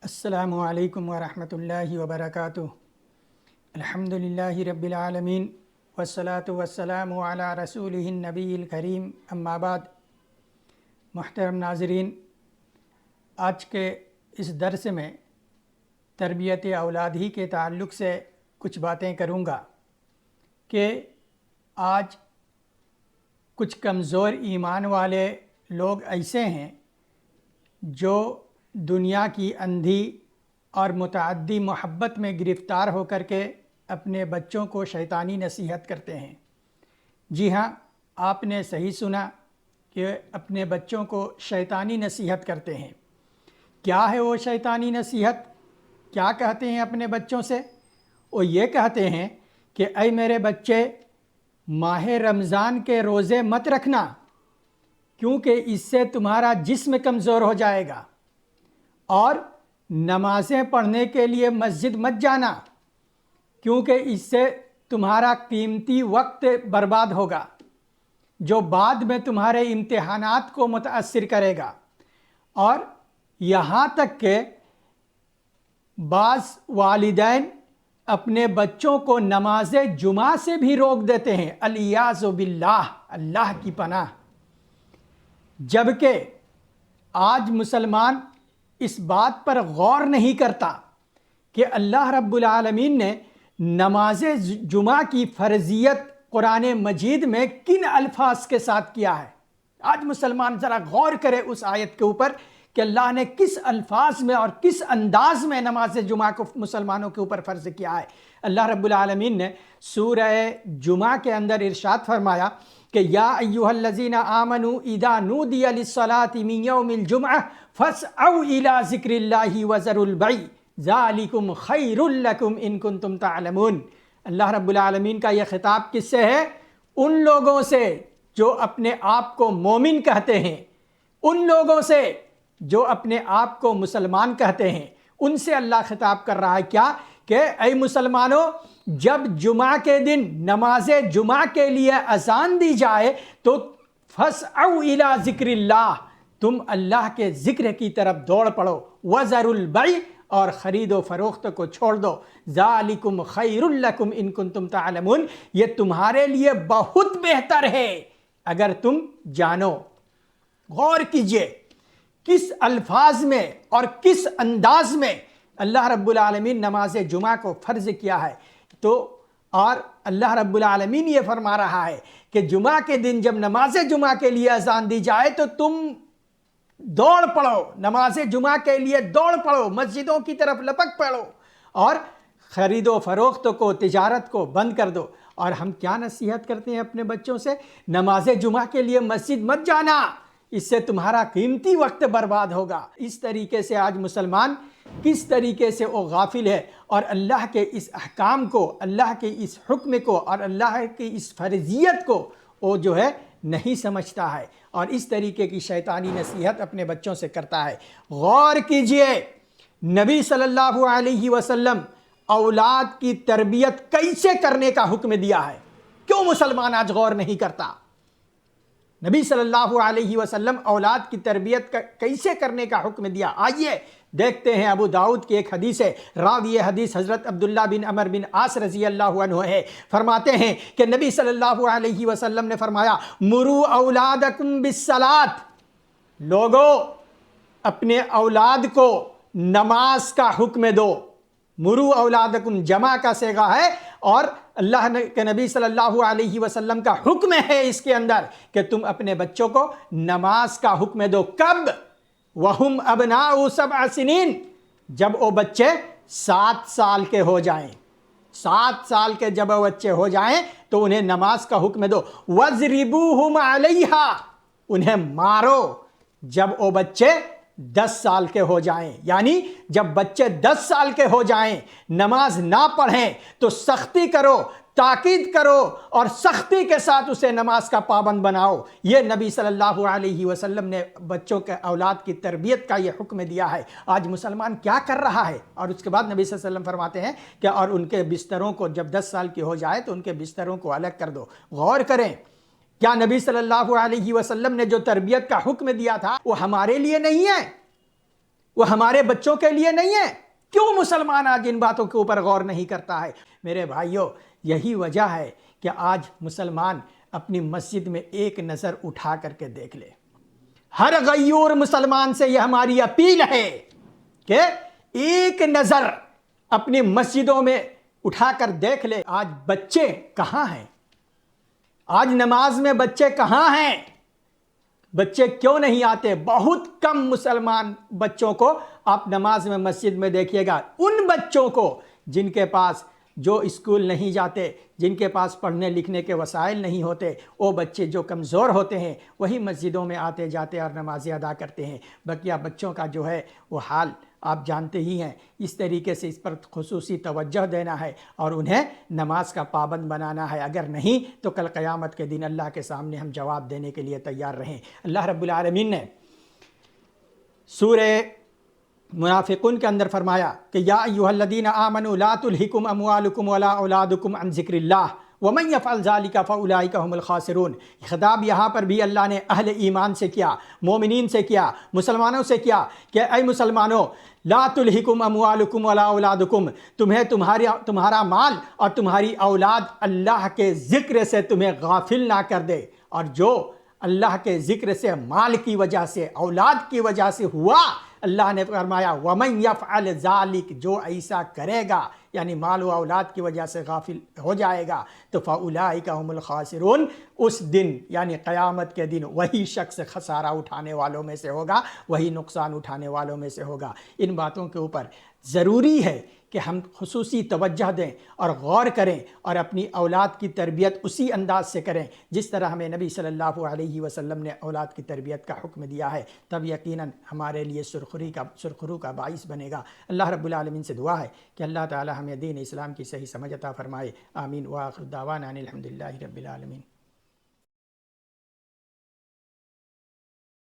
السلام علیکم ورحمۃ اللہ وبرکاتہ۔ الحمدللہ رب العالمین والصلاة والسلام علی رسولہ النبی الکریم، اما بعد۔ محترم ناظرین، آج کے اس درس میں تربیت اولاد ہی کے تعلق سے کچھ باتیں کروں گا کہ آج کچھ کمزور ایمان والے لوگ ایسے ہیں جو دنیا کی اندھی اور متعدی محبت میں گرفتار ہو کر کے اپنے بچوں کو شیطانی نصیحت کرتے ہیں۔ جی ہاں، آپ نے صحیح سنا کہ اپنے بچوں کو شیطانی نصیحت کرتے ہیں۔ کیا ہے وہ شیطانی نصیحت؟ کیا کہتے ہیں اپنے بچوں سے؟ وہ یہ کہتے ہیں کہ اے میرے بچے، ماہ رمضان کے روزے مت رکھنا، کیونکہ اس سے تمہارا جسم کمزور ہو جائے گا، اور نمازیں پڑھنے کے لیے مسجد مت جانا، کیونکہ اس سے تمہارا قیمتی وقت برباد ہوگا، جو بعد میں تمہارے امتحانات کو متاثر کرے گا۔ اور یہاں تک کہ بعض والدین اپنے بچوں کو نماز جمعہ سے بھی روک دیتے ہیں، الیاذ باللہ، اللہ کی پناہ۔ جبکہ آج مسلمان اس بات پر غور نہیں کرتا کہ اللہ رب العالمین نے نماز جمعہ کی فرضیت قرآن مجید میں کن الفاظ کے ساتھ کیا ہے۔ آج مسلمان ذرا غور کرے اس آیت کے اوپر کہ اللہ نے کس الفاظ میں اور کس انداز میں نماز جمعہ کو مسلمانوں کے اوپر فرض کیا ہے۔ اللہ رب العالمین نے سورہ جمعہ کے اندر ارشاد فرمایا کہ یا ایھا الذین آمنوا اذا نودی للصلاۃ من یوم الجمعہ فاسعوا الی ذکر اللہ وذروا البیع ذالکم خیر لکم ان کنتم تعلمون۔ اللہ رب العالمین کا یہ خطاب کس سے ہے؟ ان لوگوں سے جو اپنے آپ کو مومن کہتے ہیں، ان لوگوں سے جو اپنے آپ کو مسلمان کہتے ہیں، ان سے اللہ خطاب کر رہا ہے۔ کیا کہ اے مسلمانوں، جب جمعہ کے دن نماز جمعہ کے لیے اذان دی جائے تو فاسعوا الی ذکر اللہ، تم اللہ کے ذکر کی طرف دوڑ پڑو، وذروا البیع، اور خرید و فروخت کو چھوڑ دو، ذالکم خیر لکم ان کنتم تعلمون، یہ تمہارے لیے بہت بہتر ہے اگر تم جانو۔ غور کیجئے کس الفاظ میں اور کس انداز میں اللہ رب العالمین نماز جمعہ کو فرض کیا ہے۔ تو اور اللہ رب العالمین یہ فرما رہا ہے کہ جمعہ کے دن جب نماز جمعہ کے لیے اذان دی جائے تو تم دوڑ پڑو، نماز جمعہ کے لیے دوڑ پڑو، مسجدوں کی طرف لپک پڑو، اور خرید و فروخت کو، تجارت کو بند کر دو۔ اور ہم کیا نصیحت کرتے ہیں اپنے بچوں سے؟ نماز جمعہ کے لیے مسجد مت جانا، اس سے تمہارا قیمتی وقت برباد ہوگا۔ اس طریقے سے آج مسلمان کس طریقے سے وہ غافل ہے، اور اللہ کے اس احکام کو، اللہ کے اس حکم کو، اور اللہ کی اس فرضیت کو وہ جو ہے نہیں سمجھتا ہے، اور اس طریقے کی شیطانی نصیحت اپنے بچوں سے کرتا ہے۔ غور کیجئے نبی صلی اللہ علیہ وسلم اولاد کی تربیت کیسے کرنے کا حکم دیا ہے، کیوں مسلمان آج غور نہیں کرتا؟ نبی صلی اللہ علیہ وسلم اولاد کی تربیت کیسے کرنے کا حکم دیا، آئیے دیکھتے ہیں۔ ابو داؤد کی ایک حدیث ہے، راوی حدیث حضرت عبداللہ بن عمر بن عاص رضی اللہ عنہ ہے۔ فرماتے ہیں کہ نبی صلی اللہ علیہ وسلم نے فرمایا مروا اولادکم بالصلاۃ، لوگو اپنے اولاد کو نماز کا حکم دو۔ مروا اولادکم جمع کا صیغہ ہے، اور اللہ کے نبی صلی اللہ علیہ وسلم کا حکم ہے اس کے اندر کہ تم اپنے بچوں کو نماز کا حکم دو۔ کب؟ وَهُمْ أَبْنَاءُ 7 سنین، جب وہ بچے 7 سال کے ہو جائیں۔ 7 سال کے جب وہ بچے ہو جائیں تو انہیں نماز کا حکم دو۔ وَاضْرِبُوهُمْ عَلَيْهَا، انہیں مارو جب وہ بچے 10 سال کے ہو جائیں، یعنی جب بچے 10 سال کے ہو جائیں، نماز نہ پڑھیں تو سختی کرو، تاکید کرو، اور سختی کے ساتھ اسے نماز کا پابند بناؤ۔ یہ نبی صلی اللہ علیہ وسلم نے بچوں کے اولاد کی تربیت کا یہ حکم دیا ہے۔ آج مسلمان کیا کر رہا ہے؟ اور اس کے بعد نبی صلی اللہ علیہ وسلم فرماتے ہیں کہ اور ان کے بستروں کو جب 10 سال کی ہو جائے تو ان کے بستروں کو الگ کر دو۔ غور کریں، کیا نبی صلی اللہ علیہ وسلم نے جو تربیت کا حکم دیا تھا وہ ہمارے لیے نہیں ہے؟ وہ ہمارے بچوں کے لیے نہیں ہے؟ کیوں مسلمان آج ان باتوں کے اوپر غور نہیں کرتا ہے؟ میرے بھائیوں، یہی وجہ ہے کہ آج مسلمان اپنی مسجد میں ایک نظر اٹھا کر کے دیکھ لے۔ ہر غیور مسلمان سے یہ ہماری اپیل ہے کہ ایک نظر اپنی مسجدوں میں اٹھا کر دیکھ لے، آج بچے کہاں ہیں؟ آج نماز میں بچے کہاں ہیں؟ بچے کیوں نہیں آتے؟ بہت کم مسلمان بچوں کو آپ نماز میں مسجد میں دیکھیے گا۔ ان بچوں کو جن کے پاس جو اسکول نہیں جاتے، جن کے پاس پڑھنے لکھنے کے وسائل نہیں ہوتے، وہ بچے جو کمزور ہوتے ہیں وہی مسجدوں میں آتے جاتے اور نمازیں ادا کرتے ہیں۔ بقیہ بچوں کا جو ہے وہ حال آپ جانتے ہی ہیں۔ اس طریقے سے اس پر خصوصی توجہ دینا ہے اور انہیں نماز کا پابند بنانا ہے، اگر نہیں تو کل قیامت کے دن اللہ کے سامنے ہم جواب دینے کے لیے تیار رہیں۔ اللہ رب العالمین نے سورہ منافقون کے اندر فرمایا کہ یا ایھا الذین آمنوا لا تلھکم اموالکم ولا اولادکم عن ذکر اللہ ومن یفعل ذلک فاولئک هم الخاسرون۔ خطاب یہاں پر بھی اللہ نے اہل ایمان سے کیا، مومنین سے کیا، مسلمانوں سے کیا کہ اے مسلمانوں، لا تلھکم اموالکم ولا اولادکم، تمہیں تمہارا مال اور تمہاری اولاد اللہ کے ذکر سے تمہیں غافل نہ کر دے۔ اور جو اللہ کے ذکر سے مال کی وجہ سے، اولاد کی وجہ سے ہوا، اللہ نے فرمایا وَمَن يَفْعَلْ ذَلِكَ، جو ایسا کرے گا یعنی مال و اولاد کی وجہ سے غافل ہو جائے گا تو فَأُولَئِكَ هُمُ الْخَاسِرُونَ، اس دن یعنی قیامت کے دن وہی شخص خسارہ اٹھانے والوں میں سے ہوگا، وہی نقصان اٹھانے والوں میں سے ہوگا۔ ان باتوں کے اوپر ضروری ہے کہ ہم خصوصی توجہ دیں اور غور کریں اور اپنی اولاد کی تربیت اسی انداز سے کریں جس طرح ہمیں نبی صلی اللہ علیہ وسلم نے اولاد کی تربیت کا حکم دیا ہے، تب یقیناً ہمارے لیے سرخرو کا باعث بنے گا۔ اللہ رب العالمین سے دعا ہے کہ اللہ تعالی ہمیں دین اسلام کی صحیح سمجھ عطا فرمائے۔ آمین۔ وآخر دعوانا ان الحمدللہ رب العالمین۔